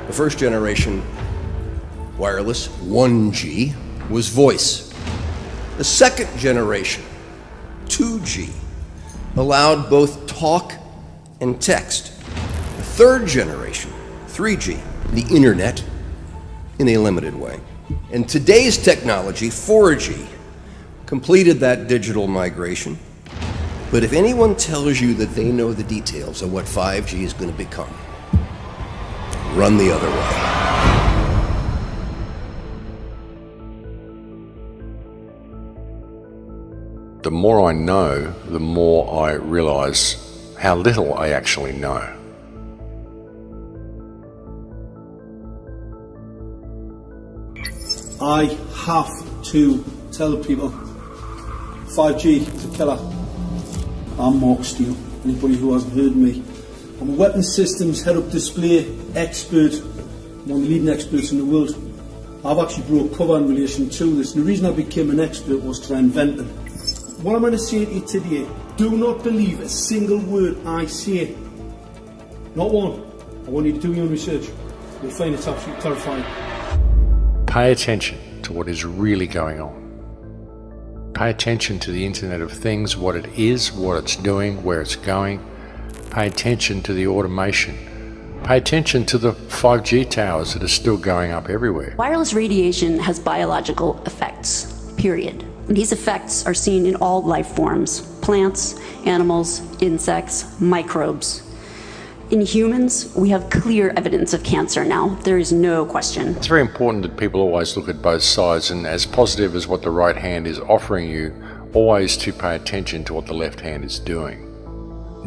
The first generation wireless, 1G, was voice. The second generation, 2G, allowed both talk and text. The third generation, 3G, the internet, in a limited way. And today's technology, 4G, completed that digital migration. But if anyone tells you that they know the details of what 5G is going to become, run the other way. The more I know, the more I realize how little I actually know. I have to tell people 5G is a killer. I'm Mark Steele, anybody who hasn't heard me. I'm a weapons systems head-up display expert, one of the leading experts in the world. I've actually broke cover in relation to this, and the reason I became an expert was to invent it. What I'm going to say to you today, do not believe a single word I say. Not one. I want you to do your own research. You'll find it's absolutely terrifying. Pay attention to what is really going on. Pay attention to the Internet of Things, what it is, what it's doing, where it's going. Pay attention to the automation. Pay attention to the 5G towers that are still going up everywhere. Wireless radiation has biological effects, period. And these effects are seen in all life forms: plants, animals, insects, microbes. In humans, we have clear evidence of cancer now. There is no question. It's very important that people always look at both sides, and as positive as what the right hand is offering you, always to pay attention to what the left hand is doing.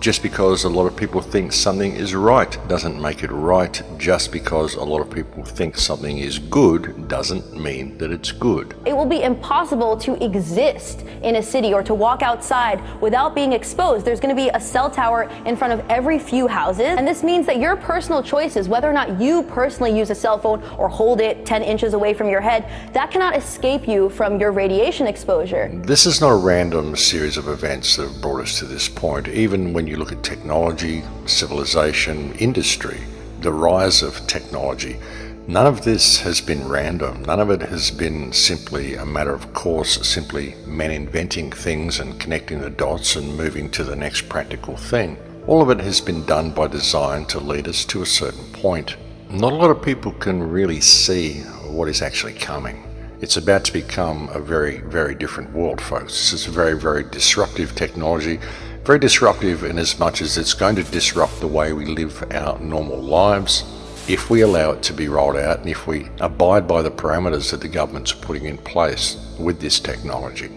Just because a lot of people think something is right doesn't make it right. Just because a lot of people think something is good doesn't mean that it's good. It will be impossible to exist in a city or to walk outside without being exposed. There's going to be a cell tower in front of every few houses, and this means that your personal choices, whether or not you personally use a cell phone or hold it 10 inches away from your head, that cannot escape you from your radiation exposure. This is not a random series of events that have brought us to this point. Even when you look at technology, civilization, industry, the rise of technology, none of this has been random. None of it has been simply a matter of course, simply men inventing things and connecting the dots and moving to the next practical thing. All of it has been done by design to lead us to a certain point. Not a lot of people can really see what is actually coming. It's about to become a very, very different world, folks. This is a very, very disruptive technology. Very disruptive in as much as it's going to disrupt the way we live our normal lives if we allow it to be rolled out and if we abide by the parameters that the government's putting in place with this technology.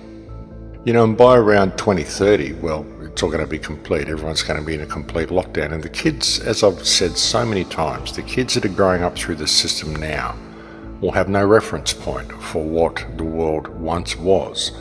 You know, and by around 2030, well, it's all going to be complete. Everyone's going to be in a complete lockdown. And the kids, as I've said so many times, the kids that are growing up through the system now will have no reference point for what the world once was.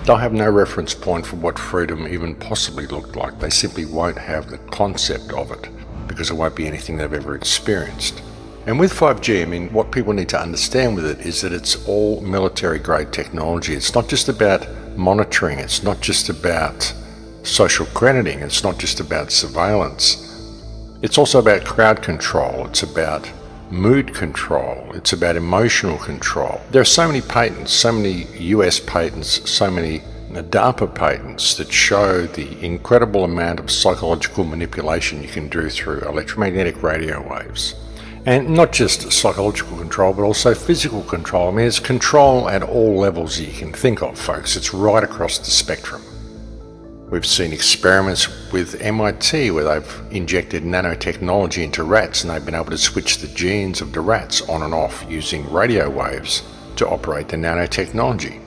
They'll have no reference point for what freedom even possibly looked like. They simply won't have the concept of it because it won't be anything they've ever experienced. And with 5G, I mean, what people need to understand with it is that it's all military-grade technology. It's not just about monitoring. It's not just about social crediting. It's not just about surveillance. It's also about crowd control. It's about mood control. It's about emotional control. There are so many patents, so many US patents, so many DARPA patents that show the incredible amount of psychological manipulation you can do through electromagnetic radio waves. And not just psychological control, but also physical control. I mean, it's control at all levels you can think of, folks. It's right across the spectrum. We've seen experiments with MIT where they've injected nanotechnology into rats and they've been able to switch the genes of the rats on and off using radio waves to operate the nanotechnology.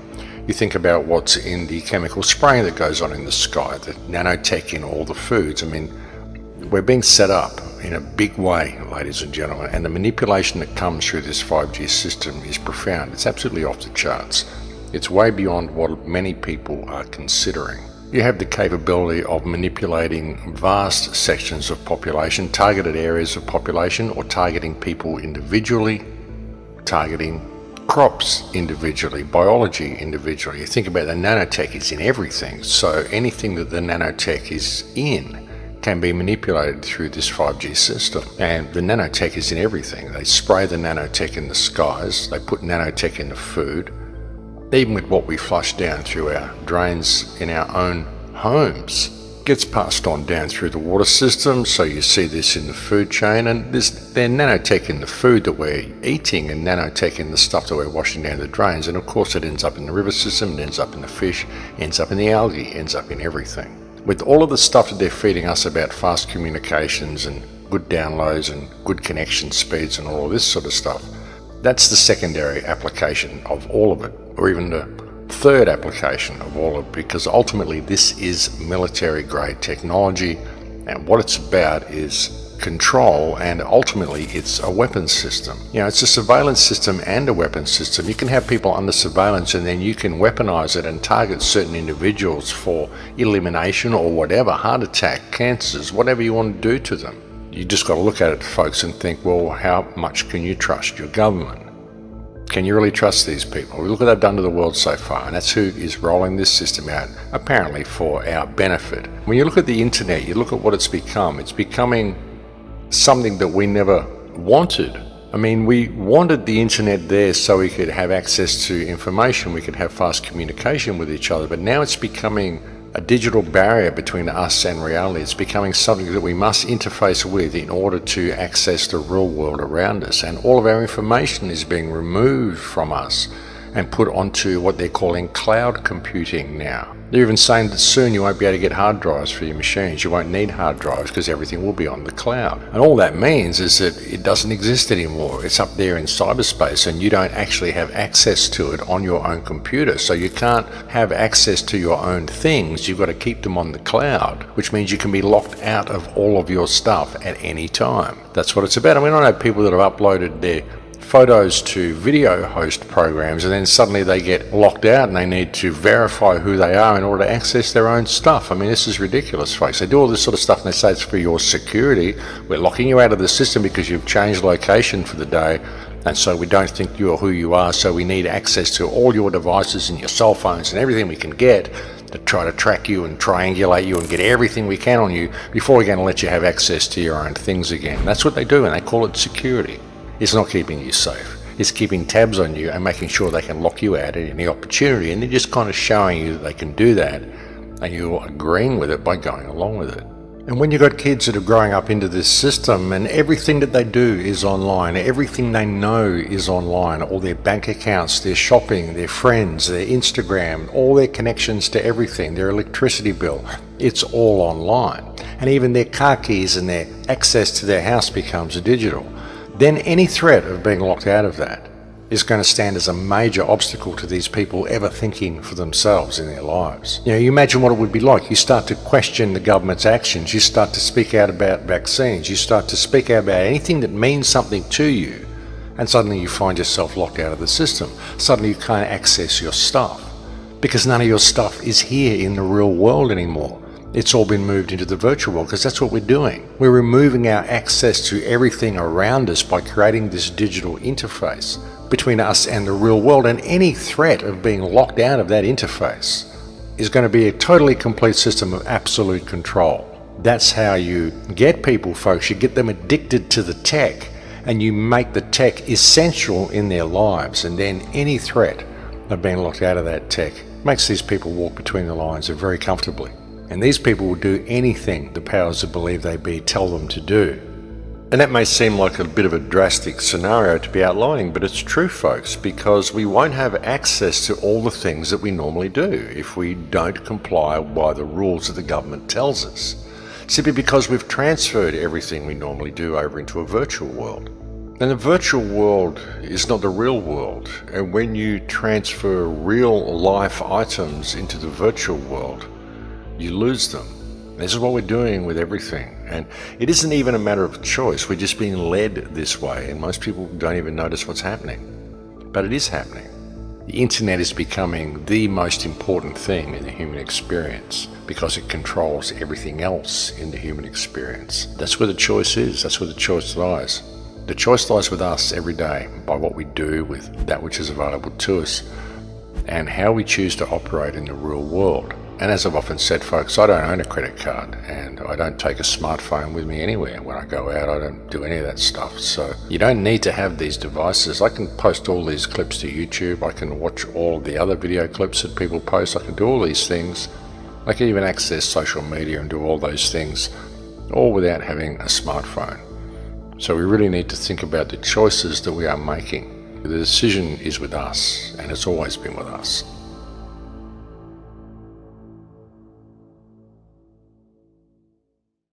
You think about what's in the chemical spraying that goes on in the sky, the nanotech in all the foods. I mean, we're being set up in a big way, ladies and gentlemen, and the manipulation that comes through this 5G system is profound. It's absolutely off the charts. It's way beyond what many people are considering. You have the capability of manipulating vast sections of population, targeted areas of population, or targeting people individually, targeting crops individually, biology individually. You think about the nanotech is in everything, so anything that the nanotech is in can be manipulated through this 5G system. And the nanotech is in everything. They spray the nanotech in the skies, they put nanotech in the food, even with what we flush down through our drains in our own homes. Gets passed on down through the water system, so you see this in the food chain, and there's nanotech in the food that we're eating and nanotech in the stuff that we're washing down the drains, and of course it ends up in the river system, it ends up in the fish, ends up in the algae, ends up in everything. With all of the stuff that they're feeding us about fast communications and good downloads and good connection speeds and all of this sort of stuff, that's the secondary application of all of it, or even the third application of all of it, because ultimately this is military grade technology, and what it's about is control, and ultimately it's a weapons system. You know, it's a surveillance system and a weapons system. You can have people under surveillance and then you can weaponize it and target certain individuals for elimination or whatever, heart attack, cancers, whatever you want to do to them. You just got to look at it, folks, and think, well, how much can you trust your government? Can you really trust these people? Look what they've done to the world so far, and that's who is rolling this system out, apparently for our benefit. When you look at the internet, you look at what it's becoming something that we never wanted. I mean, we wanted the internet there so we could have access to information, we could have fast communication with each other, but now it's becoming a digital barrier between us and reality. It's becoming something that we must interface with in order to access the real world around us. And all of our information is being removed from us and put onto what they're calling cloud computing now. They're even saying that soon you won't be able to get hard drives for your machines. You won't need hard drives because everything will be on the cloud. And all that means is that it doesn't exist anymore. It's up there in cyberspace and you don't actually have access to it on your own computer. So you can't have access to your own things. You've got to keep them on the cloud, which means you can be locked out of all of your stuff at any time. That's what it's about. I mean, I know people that have uploaded their photos to video host programs and then suddenly they get locked out and they need to verify who they are in order to access their own stuff. I mean, this is ridiculous, folks. They do all this sort of stuff and they say it's for your security. We're locking you out of the system because you've changed location for the day, and so we don't think you're who you are, so we need access to all your devices and your cell phones and everything we can get to try to track you and triangulate you and get everything we can on you before we're going to let you have access to your own things again. That's what they do, and they call it security. It's not keeping you safe. It's keeping tabs on you and making sure they can lock you out at any opportunity, and they're just kind of showing you that they can do that, and you're agreeing with it by going along with it. And when you've got kids that are growing up into this system and everything that they do is online, everything they know is online, all their bank accounts, their shopping, their friends, their Instagram, all their connections to everything, their electricity bill, it's all online. And even their car keys and their access to their house becomes digital. Then any threat of being locked out of that is going to stand as a major obstacle to these people ever thinking for themselves in their lives. You know, you imagine what it would be like. You start to question the government's actions. You start to speak out about vaccines. You start to speak out about anything that means something to you, and suddenly you find yourself locked out of the system. Suddenly you can't access your stuff because none of your stuff is here in the real world anymore. It's all been moved into the virtual world because that's what we're doing. We're removing our access to everything around us by creating this digital interface between us and the real world, and any threat of being locked out of that interface is going to be a totally complete system of absolute control. That's how you get people, folks. You get them addicted to the tech and you make the tech essential in their lives, and then any threat of being locked out of that tech makes these people walk between the lines very comfortably. And these people will do anything the powers that believe they be tell them to do. And that may seem like a bit of a drastic scenario to be outlining, but it's true, folks, because we won't have access to all the things that we normally do if we don't comply by the rules that the government tells us, simply because we've transferred everything we normally do over into a virtual world. And the virtual world is not the real world, and when you transfer real life items into the virtual world, you lose them. This is what we're doing with everything, and it isn't even a matter of choice. We're just being led this way, and most people don't even notice what's happening, but it is happening. The internet is becoming the most important thing in the human experience because it controls everything else in the human experience. That's where the choice is. That's where the choice lies. The choice lies with us every day by what we do with that which is available to us and how we choose to operate in the real world. And as I've often said, folks, I don't own a credit card and I don't take a smartphone with me anywhere. When I go out, I don't do any of that stuff. So you don't need to have these devices. I can post all these clips to YouTube. I can watch all of the other video clips that people post. I can do all these things. I can even access social media and do all those things, all without having a smartphone. So we really need to think about the choices that we are making. The decision is with us, and it's always been with us.